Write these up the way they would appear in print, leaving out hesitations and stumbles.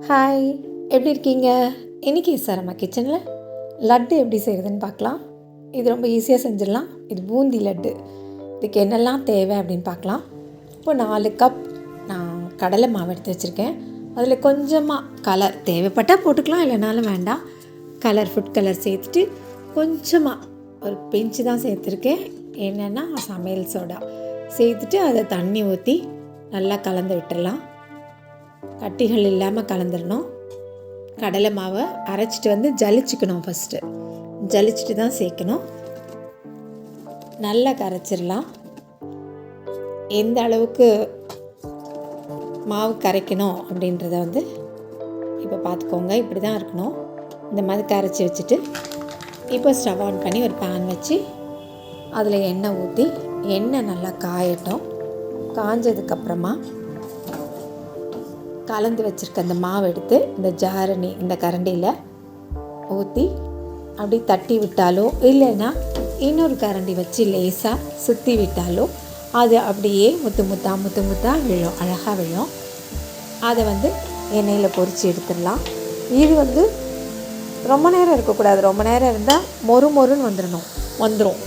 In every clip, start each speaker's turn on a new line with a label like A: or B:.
A: Hi, எப்படி இருக்கீங்க? இன்றைக்கி அம்மா கிச்சனில் லட்டு எப்படி செய்கிறதுன்னு பார்க்கலாம். இது ரொம்ப ஈஸியாக செஞ்சிடலாம். இது பூந்தி லட்டு. இதுக்கு என்னெல்லாம் தேவை அப்படின்னு பார்க்கலாம். இப்போ 4 கப் நான் கடலை மாவு எடுத்து வச்சுருக்கேன். அதில் கொஞ்சமாக கலர் தேவைப்பட்டால் போட்டுக்கலாம், இல்லைனாலும் வேண்டாம். ஃபுட் கலர் சேர்த்துட்டு கொஞ்சமாக ஒரு பிஞ்சு தான் சேர்த்துருக்கேன். என்னென்னா சமையல் சோடா சேர்த்துட்டு அதை தண்ணி ஊற்றி நல்லா கலந்து விட்டுடலாம். கட்டிகள் இல்லாமல் கலந்துடணும். கடலை மாவை அரைச்சிட்டு ஜலிச்சுக்கணும். ஃபஸ்ட்டு ஜலிச்சுட்டு தான் சேர்க்கணும். நல்லா கரைச்சிடலாம். எந்த அளவுக்கு மாவு கரைக்கணும் அப்படின்றத இப்போ பார்த்துக்கோங்க. இப்படி தான் இருக்கணும். இந்த மாதிரி கரைச்சி வச்சுட்டு இப்போ ஸ்டவ் ஆன் பண்ணி ஒரு பேன் வச்சு அதில் எண்ணெய் ஊற்றி எண்ணெய் நல்லா காயட்டும். காஞ்சதுக்கப்புறமா கலந்து வச்சுருக்க அந்த மாவு எடுத்து இந்த ஜாரணி இந்த கரண்டியில் ஊற்றி அப்படி தட்டி விட்டாலோ இல்லைன்னா இன்னொரு கரண்டி வச்சு லேசாக சுற்றி விட்டாலோ அது அப்படியே முத்து முத்தாக விழும், அழகாக விழும். அதை எண்ணெயில் பொரித்து எடுத்துடலாம். இது ரொம்ப நேரம் இருக்கக்கூடாது. ரொம்ப நேரம் இருந்தால் மொறுன்னு வந்துடும்.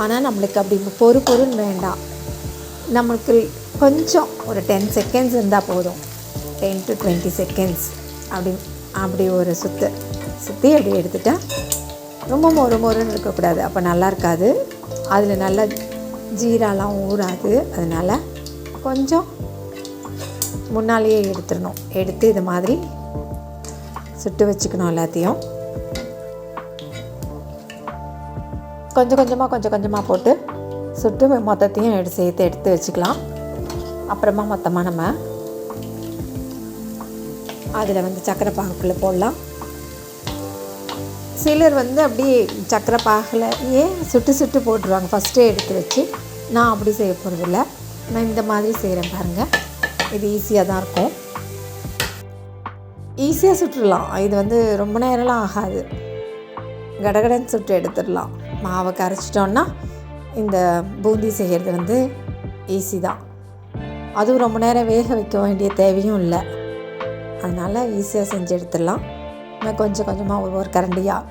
A: ஆனால் நம்மளுக்கு அப்படி பொறுன்னு வேண்டாம். நம்மளுக்கு கொஞ்சம் ஒரு 10 செகண்ட்ஸ் இருந்தால் போதும். 10 to 20 செகண்ட்ஸ் அப்படி ஒரு சுற்றி அப்படி எடுத்துட்டால் ரொம்ப மொறுன்னு இருக்கக்கூடாது. அப்போ நல்லா இருக்காது. அதில் நல்லா ஜீராலாம் ஊறாது. அதனால் கொஞ்சம் முன்னாலேயே எடுத்துடணும். எடுத்து இது மாதிரி சுட்டு வச்சுக்கணும். எல்லாத்தையும் கொஞ்சம் கொஞ்சமாக போட்டு சுட்டு மொத்தத்தையும் எடுத்து வச்சுக்கலாம். அப்புறமா மொத்தமாக நம்ம அதில் சக்கரை பாகுக்குள்ளே போடலாம். சிலர் அப்படியே சக்கரை பாகில் சுட்டு போட்டுருவாங்க ஃபஸ்ட்டே எடுத்து வச்சு. நான் அப்படி செய்ய போகிறதில்ல. நான் இந்த மாதிரி செய்கிறேன் பாருங்கள். இது ஈஸியாக தான் இருக்கும். ஈஸியாக சுட்டுடலாம். இது ரொம்ப நேரம்லாம் ஆகாது. கடகடன்னு சுட்டு எடுத்துடலாம். மாவை கரைச்சிட்டோன்னா இந்த பூந்தி செய்கிறது ஈஸி தான். அதுவும் ரொம்ப நேரம் வேக வைக்க வேண்டிய தேவையும் இல்லை. அதனால் ஈஸியாக செஞ்சு எடுத்துடலாம். நான் கொஞ்சமாக ஒவ்வொரு கரண்டியாக.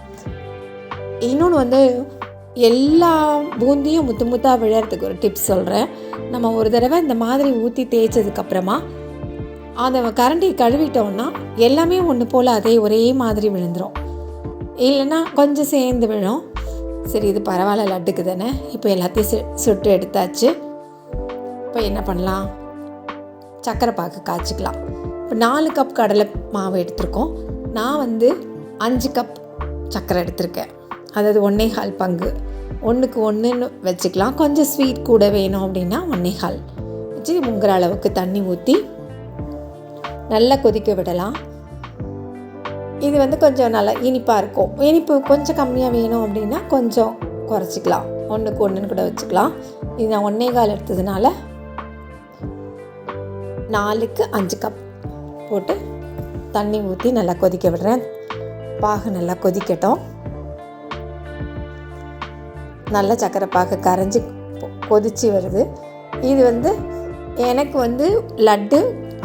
A: இன்னொன்று எல்லா பூந்தியும் முத்தாக விழறதுக்கு ஒரு டிப்ஸ் சொல்கிறேன். நம்ம ஒரு தடவை இந்த மாதிரி ஊற்றி தேய்ச்சதுக்கப்புறமா அந்த கரண்டியை கழுவிட்டோன்னா எல்லாமே ஒன்று போல் அதே ஒரே மாதிரி விழுந்துடும். இல்லைன்னா கொஞ்சம் சேர்ந்து விழும். சரி, இது பரவாயில்ல, லட்டுக்கு தானே. இப்போ எல்லாத்தையும் சுட்டு எடுத்தாச்சு. இப்போ என்ன பண்ணலாம்? சக்கரை பாகு காய்ச்சிக்கலாம். இப்போ 4 கப் கடலை மாவு எடுத்திருக்கோம். நான் 5 கப் சக்கரை எடுத்திருக்கேன். அதாவது 1.25 பங்கு. 1க்கு 1ன்னு வச்சுக்கலாம். கொஞ்சம் ஸ்வீட் கூட வேணும் அப்படின்னா 1.25 வச்சு முங்குற அளவுக்கு தண்ணி ஊற்றி நல்லா கொதிக்க விடலாம். இது கொஞ்சம் நல்லா இனிப்பாக இருக்கும். இனிப்பு கொஞ்சம் கம்மியாக வேணும் அப்படின்னா கொஞ்சம் குறைச்சிக்கலாம். 1க்கு 1ன்னு கூட வச்சுக்கலாம். இது நான் 1.25 எடுத்ததுனால 4க்கு 5 கப் போட்டு தண்ணி ஊற்றி நல்லா கொதிக்க விடுறேன். பாகு நல்லா கொதிக்கட்டும். நல்லா சக்கரை பாகு கரைஞ்சி கொதிச்சு வருது. இது எனக்கு லட்டு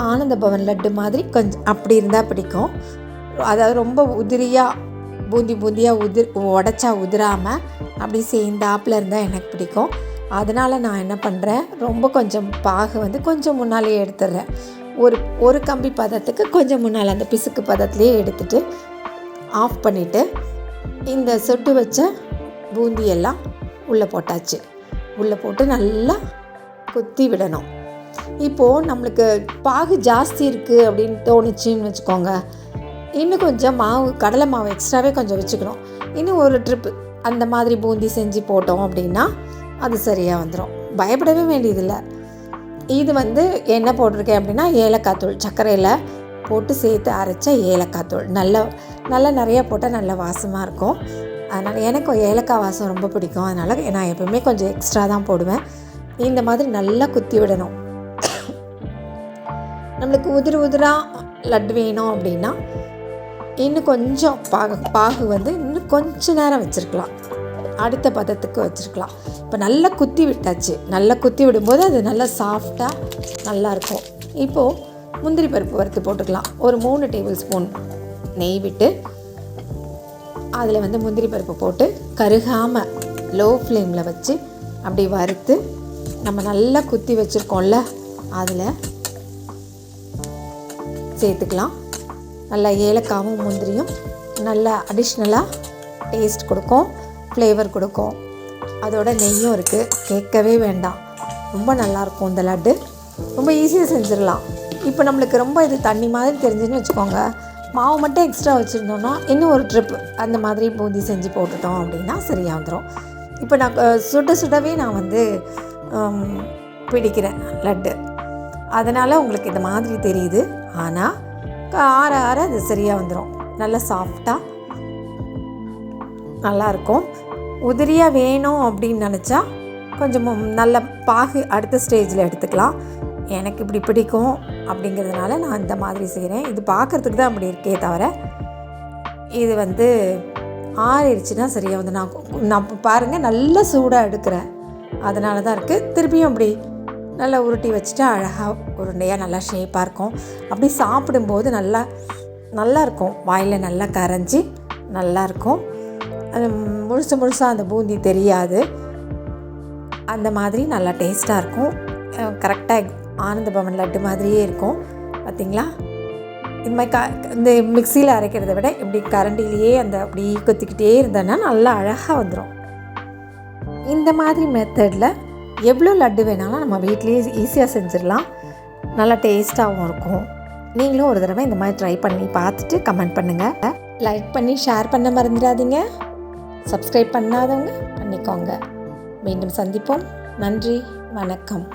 A: ஆனந்த பவன் லட்டு மாதிரி கொஞ்சம் அப்படி இருந்தால் பிடிக்கும். அதாவது ரொம்ப உதிரியாக பூந்தியாக உடச்சா உதிராமல் அப்படி சேர்ந்தாப்பில் இருந்தால் எனக்கு பிடிக்கும். அதனால் நான் என்ன பண்ணுறேன், ரொம்ப கொஞ்சம் பாகு கொஞ்சம் முன்னாலேயே எடுத்துடுறேன். ஒரு கம்பி பதத்துக்கு கொஞ்சம் முன்னால் அந்த பிசுக்கு பதத்துலேயே எடுத்துகிட்டு ஆஃப் பண்ணிவிட்டு இந்த சொட்டு வச்ச பூந்தியெல்லாம் உள்ளே போட்டாச்சு. உள்ளே போட்டு நல்லா குத்தி விடணும். இப்போது நம்மளுக்கு பாகு ஜாஸ்தி இருக்குது அப்படின்னு தோணுச்சுன்னு வச்சுக்கோங்க, இன்னும் கொஞ்சம் கடலை மாவு எக்ஸ்ட்ராவே கொஞ்சம் வச்சுக்கணும். இன்னும் ஒரு ட்ரிப்பு அந்த மாதிரி பூந்தி செஞ்சு போட்டோம் அப்படின்னா அது சரியாக வந்துடும். பயப்படவே வேண்டியதில்லை. இது என்ன போட்டிருக்கேன் அப்படின்னா ஏலக்காய் தூள், சர்க்கரையில் போட்டு சேர்த்து அரைச்ச ஏலக்காய் தூள். நல்லா நிறையா போட்டால் நல்ல வாசமாக இருக்கும். அதனால் எனக்கு ஏலக்காய் வாசம் ரொம்ப பிடிக்கும். அதனால் நான் எப்போவுமே கொஞ்சம் எக்ஸ்ட்ரா தான் போடுவேன். இந்த மாதிரி நல்லா குத்தி விடணும். நம்மளுக்கு உதிராக லட்டு வேணும் அப்படின்னா இன்னும் கொஞ்சம் பாகு இன்னும் கொஞ்சம் நேரம் வச்சுருக்கலாம். அடுத்த பதத்துக்கு வச்சுருக்கலாம். இப்போ நல்லா குத்தி விட்டாச்சு. நல்லா குத்தி விடும்போது அது நல்லா சாஃப்டாக நல்லாயிருக்கும். இப்போது முந்திரி பருப்பு வறுத்து போட்டுக்கலாம். ஒரு 3 டேபிள் ஸ்பூன் நெய் விட்டு அதில் வந்து முந்திரி பருப்பு போட்டு கருகாமல் லோ ஃப்ளேமில் வச்சு அப்படி வறுத்து நம்ம நல்லா குத்தி வச்சுருக்கோம்ல அதில் சேர்த்துக்கலாம். நல்லா ஏலக்காவும் முந்திரியும் நல்லா அடிஷ்னலாக டேஸ்ட் கொடுக்கும், ஃப்ளேவர் கொடுக்கும். அதோட நெய்யும் இருக்குது, கேட்கவே வேண்டாம். ரொம்ப நல்லாயிருக்கும் இந்த லட்டு. ரொம்ப ஈஸியாக செஞ்சிடலாம். இப்போ நம்மளுக்கு ரொம்ப இது தண்ணி மாதிரி தெரிஞ்சுன்னு வச்சுக்கோங்க, மாவு மட்டும் எக்ஸ்ட்ரா வச்சுருந்தோன்னா இன்னும் ஒரு ட்ரிப் அந்த மாதிரி பூந்தி செஞ்சு போட்டுட்டோம் அப்படின்னா சரியாக வந்துடும். இப்போ நான் சுடவே நான் வந்து பிடிக்கிறேன் லட்டு, அதனால் உங்களுக்கு இந்த மாதிரி தெரியுது. ஆனால் ஆற ஆற அது சரியாக வந்துடும். நல்லா சாஃப்டாக நல்லாயிருக்கும். உதிரியாக வேணும் அப்படின்னு நினச்சா கொஞ்சம் நல்ல பாகு அடுத்த ஸ்டேஜில் எடுத்துக்கலாம். எனக்கு இப்படி பிடிக்கும் அப்படிங்கிறதுனால நான் இந்த மாதிரி செய்கிறேன். இது பார்க்குறதுக்கு தான் அப்படி இருக்கே தவிர இது வந்து ஆறிடுச்சுன்னா சரியாக வந்து நான் பாருங்கள் நல்லா சூடாக எடுக்கிறேன், அதனால தான் இருக்குது. திருப்பியும் அப்படி நல்லா உருட்டி வச்சுட்டு அழகாக உருண்டையாக நல்லா ஷேப்பாக இருக்கும். அப்படி சாப்பிடும்போது நல்லா இருக்கும், வாயில் நல்லா கரைஞ்சி நல்லாயிருக்கும். முழுசாக அந்த பூந்தி தெரியாது, அந்த மாதிரி நல்லா டேஸ்ட்டாக இருக்கும். கரெக்டாக ஆனந்த பவன் லட்டு மாதிரியே இருக்கும். பார்த்திங்களா? இது மாதிரி இந்த மிக்சியில் அரைக்கிறத விட இப்படி கரண்டிலேயே அப்படி கொத்திக்கிட்டே இருந்தோன்னா நல்லா அழகாக வந்துடும். இந்த மாதிரி மெத்தடில் எவ்வளோ லட்டு வேணாலும் நம்ம வீட்லேயே ஈஸியாக செஞ்சிடலாம். நல்லா டேஸ்ட்டாகவும் இருக்கும். நீங்களும் ஒரு தடவை இந்த மாதிரி ட்ரை பண்ணி பார்த்துட்டு கமெண்ட் பண்ணுங்கள். லைக் பண்ணி ஷேர் பண்ண மறந்துடாதீங்க. சப்ஸ்கிரைப் பண்ணாதவங்க பண்ணிக்கோங்க. மீண்டும் சந்திப்போம். நன்றி, வணக்கம்.